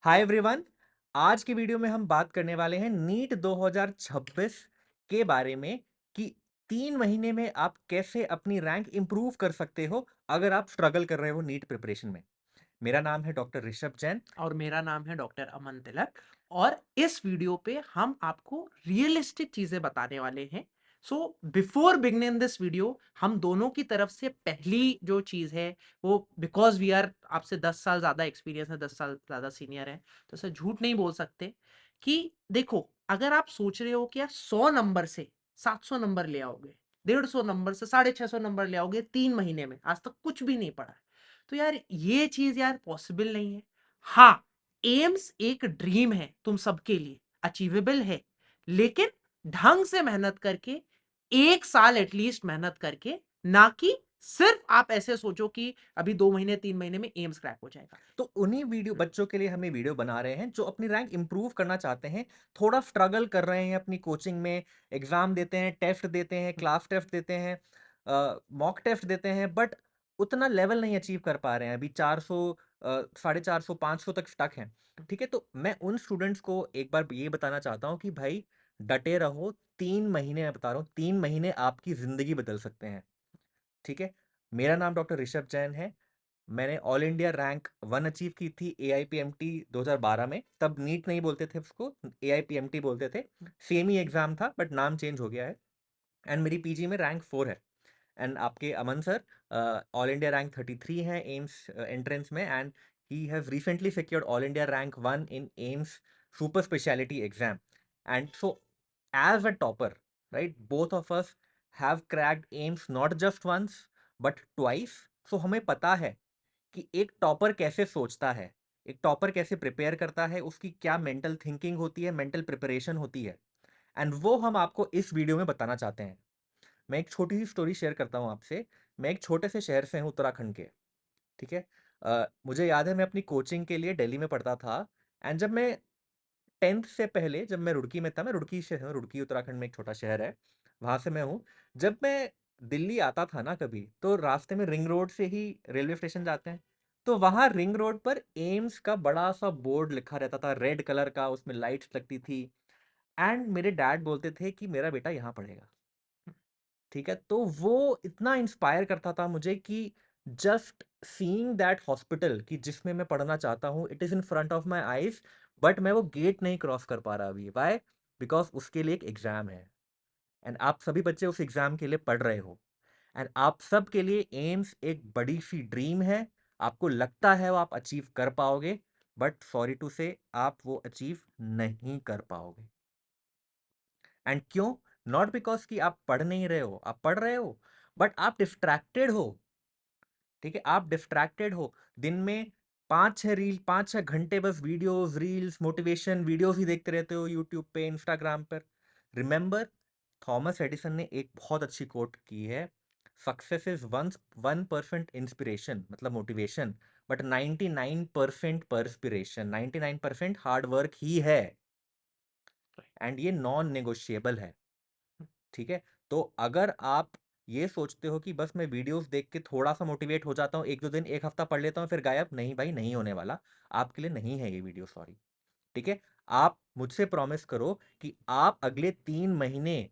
Hi everyone. आज की video में हम बात करने वाले हैं नीट 2026 के बारे में कि 3 महीने में आप कैसे अपनी रैंक इंप्रूव कर सकते हो अगर आप स्ट्रगल कर रहे हो नीट प्रिपरेशन में। मेरा नाम है डॉक्टर ऋषभ जैन। और मेरा नाम है डॉक्टर अमन तिलक। और इस वीडियो पे हम आपको रियलिस्टिक चीजें बताने वाले हैं। So before beginning this video, हम दोनों की तरफ से पहली जो चीज है वो, बिकॉज वी आर आपसे 10 साल ज्यादा एक्सपीरियंस है, 10 साल ज्यादा सीनियर है, तो सर झूठ नहीं बोल सकते कि देखो, अगर आप सोच रहे हो कि यार 100 नंबर से 700 नंबर ले आओगे, 150 नंबर से 650 नंबर ले आओगे 3 महीने में, आज तक कुछ भी नहीं पढ़ा है, तो यार ये चीज यार पॉसिबल नहीं है। हाँ, एम्स एक ड्रीम है तुम सबके लिए, अचीवेबल है, लेकिन ढंग से मेहनत करके, 1 साल एटलीस्ट मेहनत करके, ना कि सिर्फ आप ऐसे सोचो कि अभी 2 महीने 3 महीने में एम्स क्रैक हो जाएगा। तो उन्हीं वीडियो बच्चों के लिए हम ये वीडियो बना रहे हैं जो अपनी रैंक इंप्रूव करना चाहते हैं, थोड़ा स्ट्रगल कर रहे हैं अपनी कोचिंग में, एग्जाम देते हैं, टेस्ट देते हैं, क्लास टेस्ट देते हैं, मॉक टेस्ट देते हैं, बट उतना लेवल नहीं अचीव कर पा रहे हैं। अभी 400, 450, 500 तक स्टक हैं। ठीक है, तो मैं उन स्टूडेंट्स को एक बार ये बताना चाहता हूँ कि भाई डटे रहो। 3 महीने, मैं बता रहा हूँ, 3 महीने आपकी जिंदगी बदल सकते हैं। ठीक है। मेरा नाम डॉक्टर ऋषभ जैन है। मैंने ऑल इंडिया रैंक 1 अचीव की थी AIPMT 2012 में। तब नीट नहीं बोलते थे उसको, AIPMT बोलते थे। सेम ही एग्जाम था बट नाम चेंज हो गया है। एंड मेरी PG में रैंक 4 है। एंड आपके Aman sir all India rank 33 है एम्स एंट्रेंस में, and he have recently secured all India rank 1 in AIIMS super speciality exam. And so as a topper, right, both of us have cracked AIIMS not just once but twice. So हमें पता है कि एक topper कैसे सोचता है, एक topper कैसे प्रिपेयर करता है, उसकी क्या मेंटल थिंकिंग होती है, मेंटल प्रिपरेशन होती है। एंड वो हम आपको इस वीडियो में बताना चाहते हैं। मैं एक छोटी सी स्टोरी शेयर करता हूँ आपसे। मैं एक छोटे से शहर से हूँ, उत्तराखंड के। ठीक है। मुझे याद है मैं अपनी कोचिंग के लिए दिल्ली में पढ़ता था। एंड जब मैं 10th से पहले, जब मैं रुड़की में था, मैं रुड़की से हूँ, रुड़की उत्तराखंड में एक छोटा शहर है, वहां से मैं हूँ। जब मैं दिल्ली आता था ना कभी, तो रास्ते में रिंग रोड से ही रेलवे स्टेशन जाते हैं, तो वहां रिंग रोड पर एम्स का बड़ा सा बोर्ड लिखा रहता था, रेड कलर का, उसमें लाइट्स लगती थी। एंड मेरे डैड बोलते थे कि मेरा बेटा यहाँ पढ़ेगा। ठीक है, तो वो इतना इंस्पायर करता था मुझे कि जस्ट सीइंग दैट हॉस्पिटल, कि जिसमें मैं पढ़ना चाहता हूँ, it is in front of my eyes, but मैं वो गेट नहीं क्रॉस कर पा रहा अभी। वाई? बिकॉज उसके लिए एक एग्जाम है। एंड आप सभी बच्चे उस एग्जाम के लिए पढ़ रहे हो। एंड आप सब के लिए एम्स एक बड़ी सी ड्रीम है। आपको लगता है वो आप अचीव कर पाओगे, बट सॉरी टू से आप वो अचीव नहीं कर पाओगे। एंड क्यों? नॉट बिकॉज कि आप पढ़ नहीं रहे हो, आप पढ़ रहे हो, बट आप डिस्ट्रैक्टेड हो। ठीक है, आप डिस्ट्रैक्टेड हो। दिन में 5-6 घंटे बस वीडियोस, रील्स, मोटिवेशन वीडियोस ही देखते रहते हो, यूट्यूब पे, इंस्टाग्राम पर। रिमेंबर, थॉमस एडिसन ने एक बहुत अच्छी कोट की है, सक्सेस इज 1% इंस्पिरेशन, मतलब motivation, but 99% perspiration, 99% hard work ही है। एंड ये नॉन नेगोशिएबल है। ठीक है। तो अगर आप ये सोचते हो कि बस मैं वीडियोस देख के थोड़ा सा मोटिवेट हो जाता हूँ, एक दो दिन, एक हफ्ता पढ़ लेता हूँ, फिर गायब, नहीं भाई, नहीं होने वाला। आपके लिए नहीं है ये वीडियो, सॉरी। ठीक है। आप मुझसे प्रॉमिस करो कि आप अगले 3 महीने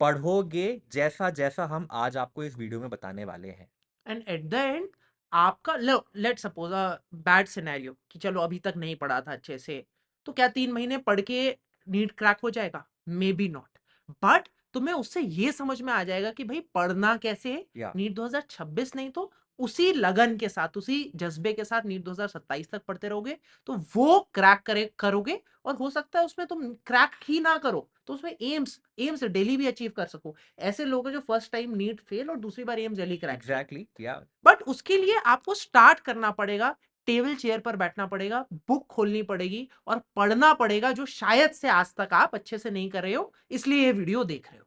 पढ़ोगे जैसा जैसा हम आज आपको इस वीडियो में बताने वाले हैं। एंड एट द एंड, आपका let suppose a bad scenario कि चलो अभी तक नहीं पढ़ा था अच्छे से, तो क्या 3 महीने पढ़ के नीट क्रैक हो जाएगा? मे बी नॉट, बट तुम्हें उससे ये समझ में आ जाएगा कि भाई पढ़ना कैसे है। या नीट 2026 नहीं तो उसी लगन के साथ, उसी जज्बे के साथ नीट 2027 तक पढ़ते रहोगे, तो वो क्रैक करोगे। और हो सकता है उसमें तुम क्रैक ही ना करो तो उसमें एम्स एम्स डेली भी अचीव कर सको। ऐसे लोग हैं जो फर्स्ट टाइम नीट फेल और दूसरी बार एम्स दिल्ली क्रैक किया। एग्जैक्टली, या बट उसके लिए आपको स्टार्ट करना पड़ेगा, टेबल चेयर पर बैठना पड़ेगा, बुक खोलनी पड़ेगी और पढ़ना पड़ेगा, जो शायद से आज तक आप अच्छे से नहीं कर रहे हो, इसलिए ये वीडियो देख रहे हो।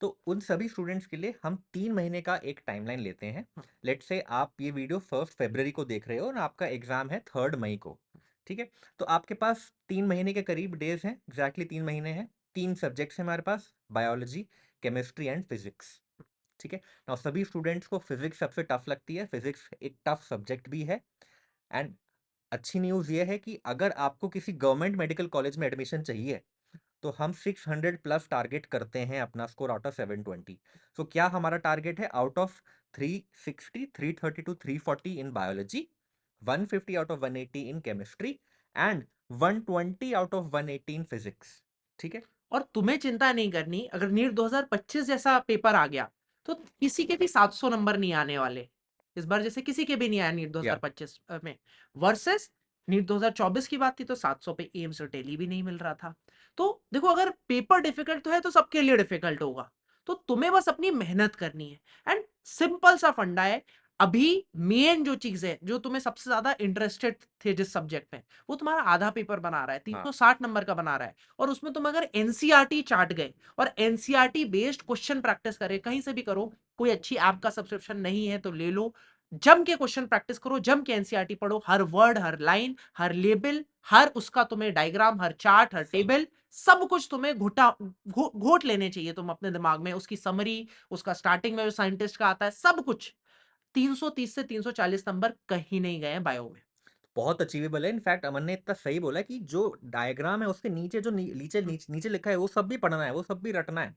तो उन सभी स्टूडेंट्स के लिए हम 3 महीने का एक टाइमलाइन लेते हैं। लेट से आप ये वीडियो 1 फरवरी को देख रहे हो और आपका एग्जाम है 3 मई को। ठीक है। तो आपके पास 3 महीने के करीब डेज हैं, एग्जैक्टली 3 महीने हैं। 3 सब्जेक्ट्स हैं हमारे पास, बायोलॉजी, केमिस्ट्री एंड फिजिक्स। ठीक है ना, सभी स्टूडेंट्स को फिजिक्स सबसे टफ लगती है, फिजिक्स एक टफ सब्जेक्ट भी है। एंड अच्छी न्यूज़ ये है कि अगर आपको किसी गवर्नमेंट मेडिकल कॉलेज में एडमिशन चाहिए, तो हम 600 प्लस टारगेट करते हैं अपना स्कोर आउट ऑफ 720। सो क्या हमारा टारगेट है out of 360, 330 to 340 in biology, 150 out of 180 in chemistry and 120 out of 180 in physics. ठीक है। और तुम्हें चिंता नहीं करनी, अगर नीट 2025 जैसा पेपर आ गया तो किसी के भी 700 नंबर नहीं आने वाले इस बार, जैसे किसी के भी नहीं आया नीट या 2025 में। वर्सेस नीट 2024 की बात थी तो 700 पे एम्स और टेली भी नहीं मिल रहा था। तो देखो, अगर पेपर डिफिकल्ट तो है तो सबके लिए डिफिकल्ट होगा, तो तुम्हें बस अपनी मेहनत करनी है। एंड सिंपल सा फंडा है, अभी मेन जो चीज है, जो तुम्हें सबसे ज्यादा इंटरेस्टेड थे जिस सब्जेक्ट में, वो तुम्हारा आधा पेपर बना रहा है, हाँ 360 नंबर का बना रहा है। और उसमें तुम अगर एनसीईआरटी चार्ट गए और एनसीईआरटी बेस्ड क्वेश्चन प्रैक्टिस करे, कहीं से भी करो, कोई अच्छी ऐप का सब्सक्रिप्शन नहीं है तो ले लो, जम के क्वेश्चन प्रैक्टिस करो, जम के एनसीईआरटी पढ़ो, हर वर्ड, हर लाइन, हर लेबल, हर उसका तुम्हें डायग्राम, हर चार्ट, हर टेबल, सब कुछ तुम्हें घोट लेने चाहिए तुम अपने दिमाग में, उसकी समरी, उसका स्टार्टिंग में जो साइंटिस्ट का आता है, सब कुछ। 330 से 340 नंबर कहीं नहीं गए बायो में। बहुत अचीवेबल है। इनफैक्ट अमन ने इतना सही बोला कि जो डायग्राम है उसके नीचे जो नीचे लिखा है वो सब भी पढ़ना है, वो सब भी रटना है।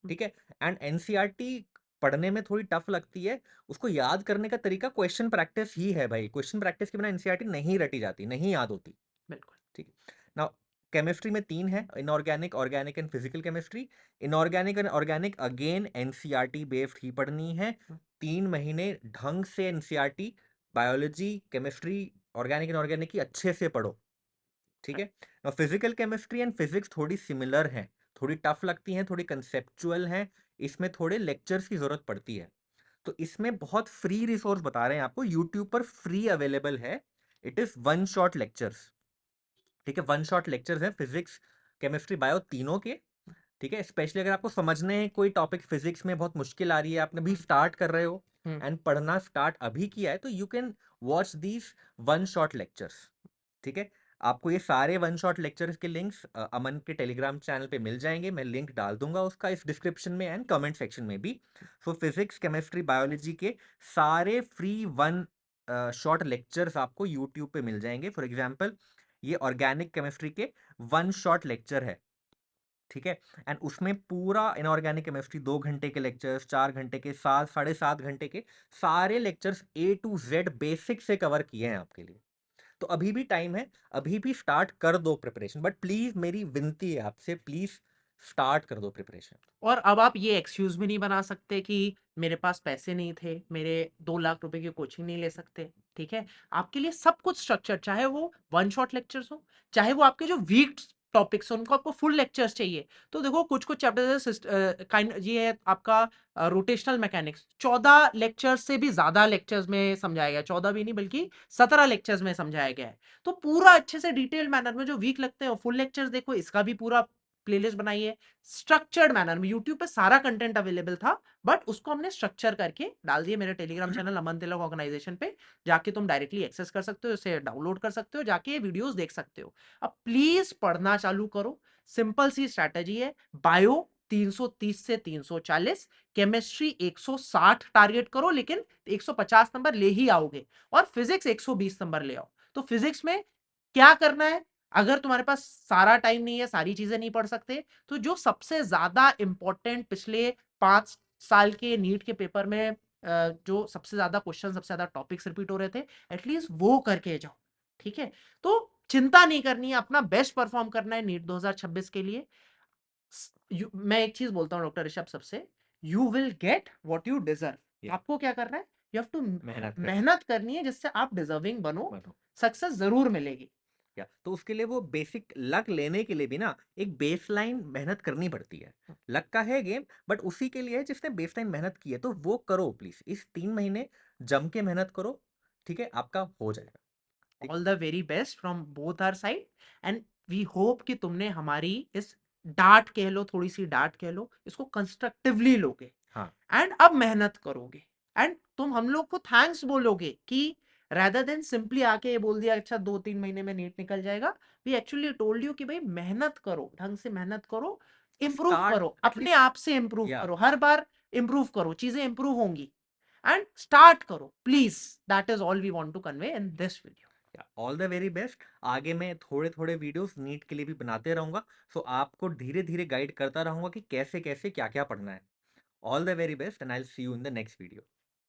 ठीक है। एंड एनसीईआरटी पढ़ने में थोड़ी टफ लगती है, उसको याद करने का तरीका क्वेश्चन प्रैक्टिस ही है भाई। क्वेश्चन प्रैक्टिस के बिना एनसीईआरटी नहीं रटी जाती, नहीं याद होती। बिल्कुल। ठीक है। नाउ केमिस्ट्री में 3 है, inorganic, organic and physical chemistry. Inorganic and organic again NCERT based ही पढ़नी है। 3 महीने ढंग से NCERT biology, chemistry, organic and organic की अच्छे से पढ़ो। ठीक है। और फिजिकल केमिस्ट्री एंड फिजिक्स थोड़ी सिमिलर हैं, थोड़ी टफ लगती हैं, थोड़ी कंसेप्चुअल हैं, इसमें थोड़े लेक्चर्स की जरूरत पड़ती है। तो इसमें बहुत फ्री रिसोर्स बता रहे हैं आपको, यूट्यूब पर फ्री अवेलेबल है। It is one shot lectures. ठीक है, वन शॉट लेक्चर्स हैं फिजिक्स, केमिस्ट्री, बायो तीनों के। ठीक है। स्पेशली अगर आपको समझने हैं कोई टॉपिक फिजिक्स में बहुत मुश्किल आ रही है, आपने भी स्टार्ट कर रहे हो हम्म। एंड पढ़ना स्टार्ट अभी किया है, तो you can watch these one shot lectures. ठीक है। आपको ये सारे वन शॉट लेक्चर्स के लिंक्स अमन के टेलीग्राम चैनल पे मिल जाएंगे, मैं लिंक डाल दूंगा उसका इस डिस्क्रिप्शन में एंड कमेंट सेक्शन में भी। सो फिजिक्स, केमिस्ट्री, बायोलॉजी के सारे फ्री वन शॉट लेक्चर्स आपको यूट्यूब पे मिल जाएंगे। फॉर एग्जाम्पल ये ऑर्गेनिक केमिस्ट्री के वन शॉट लेक्चर है। ठीक है। एंड उसमें पूरा इनऑर्गेनिक केमिस्ट्री 2 घंटे के लेक्चर्स, 4 घंटे के, 7, 7.5 घंटे के सारे lectures A to Z basic से कवर किए हैं आपके लिए। तो अभी भी टाइम है, अभी भी स्टार्ट कर दो प्रिपरेशन, बट प्लीज मेरी विनती है आपसे, प्लीज स्टार्ट कर दो प्रिपरेशन। और अब आप ये एक्सक्यूज भी नहीं बना सकते कि मेरे पास पैसे नहीं थे, मेरे 2 लाख रुपए की कोचिंग नहीं ले सकते। ठीक है, आपके लिए सब कुछ स्ट्रक्चर, चाहे वो वन शॉट लेक्चर्स हो, चाहे वो आपके जो वीक टॉपिक्स हो उनको आपको फुल लेक्चर्स चाहिए। तो देखो, कुछ कुछ चैप्टर काइंड ये है आपका रोटेशनल मैकेनिक्स, 14 लेक्चर्स से भी ज्यादा लेक्चर्स में समझाया गया, 14 भी नहीं बल्कि 17 लेक्चर्स में समझाया गया है। तो पूरा अच्छे से डिटेल्ड मैनर में, जो वीक लगते हैं फुल लेक्चर्स देखो, इसका भी पूरा प्लेलिस्ट बनाइए स्ट्रक्चर्ड मैनर में। यूट्यूब पे सारा कंटेंट अवेलेबल था, बट उसको हमने स्ट्रक्चर करके डाल दिए मेरे टेलीग्राम चैनल अमन तिलक ऑर्गेनाइजेशन पे। जाके तुम डायरेक्टली एक्सेस कर सकते हो, इसे डाउनलोड कर सकते हो, जाके ये वीडियोस देख सकते हो। अब प्लीज पढ़ना चालू करो, सिंपल सी स्ट्रैटेजी है। बायो 330 से 340, केमिस्ट्री 160 टारगेट करो, लेकिन 150 नंबर ले ही आओगे, और फिजिक्स 120 नंबर ले आओ। तो फिजिक्स में क्या करना है, अगर तुम्हारे पास सारा टाइम नहीं है, सारी चीजें नहीं पढ़ सकते, तो जो सबसे ज्यादा इंपॉर्टेंट पिछले 5 साल के नीट के पेपर में जो सबसे ज्यादा क्वेश्चन, सबसे ज्यादा टॉपिक्स रिपीट हो रहे थे, एटलीस्ट वो करके जाओ। ठीक है, तो चिंता नहीं करनी है, अपना बेस्ट परफॉर्म करना है नीट 2026 के लिए। मैं एक चीज बोलता हूँ डॉक्टर ऋषभ सबसे, you will get what you deserve. Yeah, आपको क्या करना है, यू हैव टू मेहनत करनी मेहनत करनी है, जिससे आप डिजर्विंग बनो, बनो। सक्सेस जरूर मिलेगी। या तो उसके लिए वो बेसिक लक लेने के लिए भी ना एक बेसलाइन मेहनत करनी पड़ती है। लक का है गेम, बट उसी के लिए है जिसने बेसलाइन मेहनत की है, तो वो करो प्लीज, इस 3 महीने जम के मेहनत करो। ठीक है, आपका हो जाएगा। ठीक। All the very best from both our side, and we hope कि तुमने हमारी इस डांट कह लो, थोड़ी सी डांट कह लो, इसको कंस्ट्रक्टिवली लोगे, हाँ एंड अब मेहनत करोगे, एंड तुम हम लोग को थैंक्स बोलोगे कि rather देन सिंपली आके ये बोल दिया अच्छा 2-3 महीने में नीट निकल जाएगा, वी एक्चुअली टोल्ड यू कि भाई मेहनत करो, ढंग से मेहनत करो, इंप्रूव स्टार्ट करो, अपने एटलीस्ट। आप से इंप्रूव या करो, हर बार इंप्रूव करो, चीजें इंप्रूव होंगी, एंड स्टार्ट करो please. That is all we want to convey in this video. या ऑल द वेरी बेस्ट। आगे मैं थोड़े-थोड़े वीडियोज़ नीट के लिए भी बनाते रहूँगा, सो आपको धीरे-धीरे गाइड करता रहूँगा कि कैसे-कैसे, क्या-क्या पढ़ना है। All the very best and I will see you in the next video.